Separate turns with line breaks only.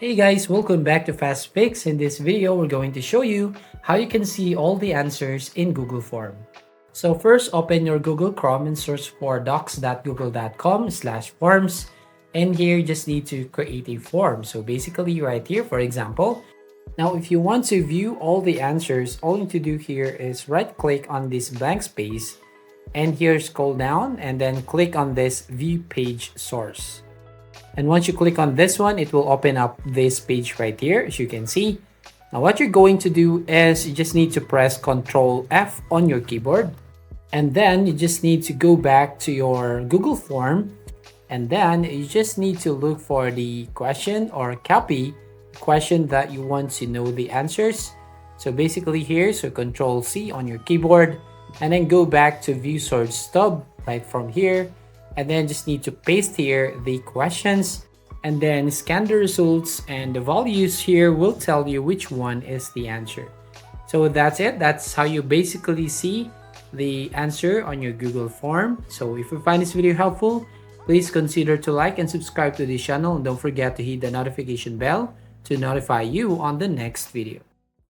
Hey guys, welcome back to Fast Fix. In this video, we're going to show you how you can see all the answers in Google Form. So first, open your Google Chrome and search for docs.google.com/forms. And here, you just need to create a form. So basically right here, for example, now if you want to view all the answers, all you need to do here is right click on this blank space and here scroll down and then click on this view page source. And once you click on this one, it will open up this page right here, as you can see. Now what you're going to do is you just need to press Ctrl F on your keyboard. And then you just need to go back to your Google form. And then you just need to look for the question or copy question that you want to know the answers. So basically here, so Ctrl C on your keyboard and then go back to View Source Stub right from here. And then just need to paste here the questions and then scan the results, and the values here will tell you which one is the answer. So that's it. That's how you basically see the answer on your Google form. So if you find this video helpful, please consider to like and subscribe to this channel, and don't forget to hit the notification bell to notify you on the next video.